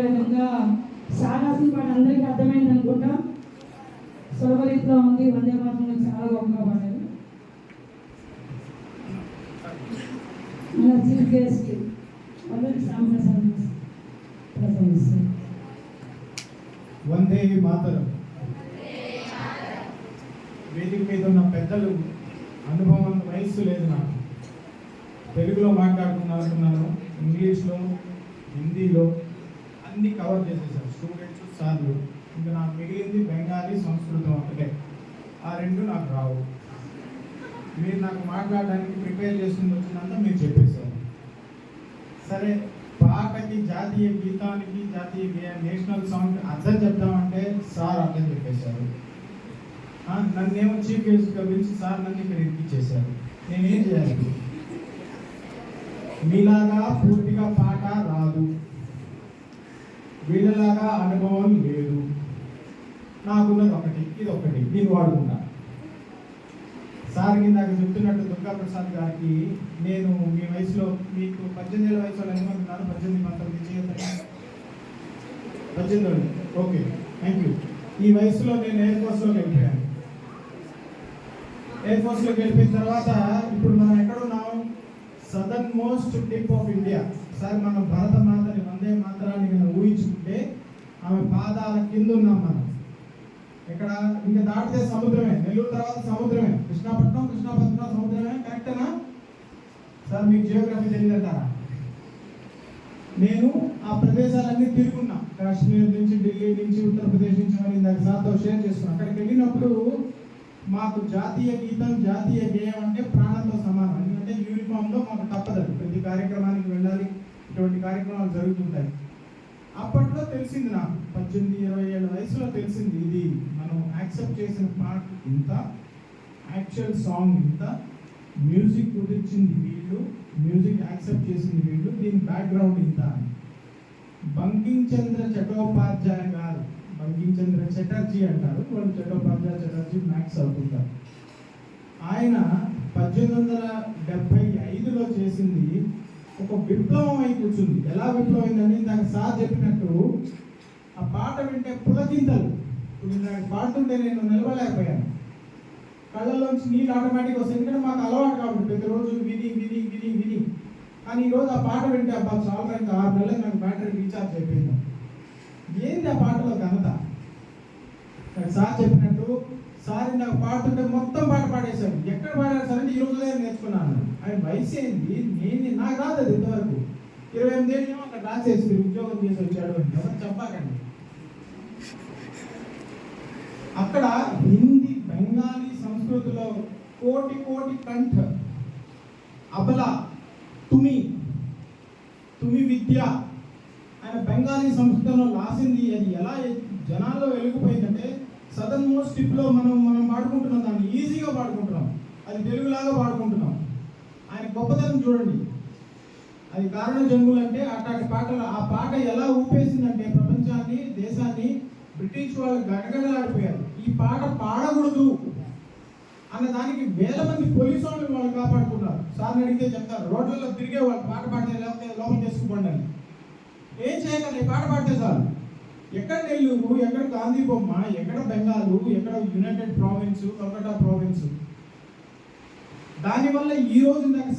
విధంగా సారాసిన పాట అందరికీ అర్థమైంది అనుకుంటా. సులభరీతిలో ఉంది. వందే మాత్రం చాలా గొప్పగా పాడారు. మన చీఫ్ గెస్ట్ అల్లూరి సాంప్రసాద్ ప్రసంగిస్తారు. వందే మాతరం. వేదిక మీద ఉన్న పెద్దలు అనుభవం వయస్సు లేదు నాకు. తెలుగులో మాట్లాడుతున్నాను, ఇంగ్లీష్లో, హిందీలో అన్నీ కవర్ చేసేసారు స్టూడెంట్స్, సార్లు. ఇంకా నాకు మిగిలింది బెంగాలీ, సంస్కృతం ఒకటే. ఆ రెండు నాకు రావు. మీరు నాకు మాట్లాడడానికి ప్రిపేర్ చేసుకుని వచ్చినంత మీరు చెప్పేశారు. సరే, పాటకి, జాతీయ గీతానికి, జాతీయ నేషనల్ సాంగ్ అర్థం చెప్తామంటే సార్ అర్థం చెప్పేశారు. నన్నేమో చీఫ్ గెస్ట్గా పిలిచి సార్ నన్ను ఇక్కడ ఎక్కిచ్చేశారు. నేనేం చేయాలి? మీలాగా పూర్తిగా పాట రాదు, వీళ్ళలాగా అనుభవం లేదు. నాకున్నది ఒకటి, ఇది ఒకటి, నేను వాడుకుంటా. సార్కి నాకు చెప్తున్నట్టు దుర్గాప్రసాద్ గారికి, నేను మీ వయసులో, మీకు 18 ఏళ్ళ వయసులో ఎంతమంటున్నారు? 18, 19 18. Okay, thank you. ఈ వయసులో నేను ఎయిర్ ఫోర్స్లోకి వెళ్ళిపోయాను. ఎయిర్ ఫోర్స్లోకి వెళ్ళిపోయిన తర్వాత ఇప్పుడు మనం ఎక్కడున్నాం? Southern most tip of India. Sir, మనం భారత మాతని, వందే మాతరాన్ని మనం ఊహించుకుంటే ఆమె పాదాల కింద ఉన్నాం మనం. ఇక్కడ ఇంకా దాటితే సముద్రమే, నెల్లూరు తర్వాత సముద్రమే, కృష్ణాపట్నం సముద్రమే. కరెక్టేనా సార్? మీకు జియోగ్రఫీ తెలియదంటారా? నేను ఆ ప్రదేశాలన్నీ తిరుగున్నా. కాశ్మీర్ నుంచి, ఢిల్లీ నుంచి, ఉత్తరప్రదేశ్ నుంచి మరి దాని సార్తో షేర్ చేసుకున్నాను. అక్కడికి వెళ్ళినప్పుడు మాకు జాతీయ గీతం, జాతీయ గేయం అంటే ప్రాణంతో సమానం. ఎందుకంటే యూనిఫామ్లో మాకు తప్పదు, ప్రతి కార్యక్రమానికి వెళ్ళాలి. ఇటువంటి కార్యక్రమాలు జరుగుతుంటాయి. అప్పట్లో తెలిసింది నాకు, 18, 20 ఏళ్ళ వయసులో తెలిసింది, ఇది మనం యాక్సెప్ట్ చేసిన పాట ఇంత, యాక్చువల్ సాంగ్ ఇంత, మ్యూజిక్ కుదిర్చింది వీళ్ళు, మ్యూజిక్ యాక్సెప్ట్ చేసింది వీళ్ళు, దీని బ్యాక్గ్రౌండ్ ఇంత అని. బంకించంద్ర చటోపాధ్యాయ గారు, బంకించంద్ర చటర్జీ అంటారు వాళ్ళు, చటర్జీ మ్యాథ్స్ అవుతుంటారు. ఆయన 1875లో చేసింది ఒక విప్లవం అయి కూర్చుంది. ఎలా విప్లవం అయిందని దానికి సార్ చెప్పినట్టు, ఆ పాట వింటే పులకింతలు. ఇప్పుడు నాకు పాడుతుంటే నేను నిలవలేకపోయాను, కళ్ళలోంచి నీళ్ళు ఆటోమేటిక్గా వస్తాయి. ఎందుకంటే మాకు అలవాటు కాబట్టి ప్రతిరోజు విని విని విని విని. కానీ ఈరోజు ఆ పాట వింటే అబ్బా చాలా, ఇంకా 6 నెలలకు నాకు బ్యాటరీ రీఛార్జ్ అయిపోయింది. ఏంది ఆ పాటలో ఘనత? సార్ చెప్పినట్టు, సార్ నాకు పాడుతుంటే మొత్తం పాట పాడేశాడు. ఎక్కడ పాడారు సార్ అంటే, ఈ రోజులే నేర్చుకున్నాను. ఆయన వయసు ఏంది? నాకు రాదు అది ఇంతవరకు. 28 ఏళ్ళు అక్కడ రాసేసి ఉద్యోగం చేసి వచ్చాడు అని ఎవరు చెప్పాకండి. అక్కడ హిందీ, బెంగాలీ సంస్కృతిలో కోటి కోటి కంఠ, అబల, తుమి విద్య ఆయన బెంగాలీ సంస్కృతంలో రాసింది. అది ఎలా జనాల్లో వెలిగిపోయిందంటే, సదర్న్ మోస్ట్ టిప్లో మనం పాడుకుంటున్నాం, దాన్ని ఈజీగా పాడుకుంటున్నాం, అది తెలుగులాగా పాడుకుంటున్నాం. ఆయన గొప్పతనం చూడండి. అది కారణ జంగులు అంటే అట్లాంటి పాటలు. ఆ పాట ఎలా ఊపేసిందంటే ప్రపంచాన్ని, దేశాన్ని, బ్రిటిష్ వాళ్ళు గడగడలాడిపోయారు. ఈ పాట పాడకూడదు అన్న దానికి వేల మంది పోలీసు వాళ్ళు కాపాడుకున్నారు. సార్ని అడిగితే చెప్తారు, రోడ్లలో తిరిగే వాళ్ళు పాట పాడితే లేకపోతే లోపల చేసుకుపోండి అని. ఏం చేయగలరు? పాట పాడితే చాలు. ఎక్కడ నెల్లూరు, ఎక్కడ గాంధీ బొమ్మ, ఎక్కడ బెంగాలు, ఎక్కడ యునైటెడ్ ప్రావిన్స్, కల్కటా ప్రావిన్స్. దానివల్ల ఈ రోజు నాకు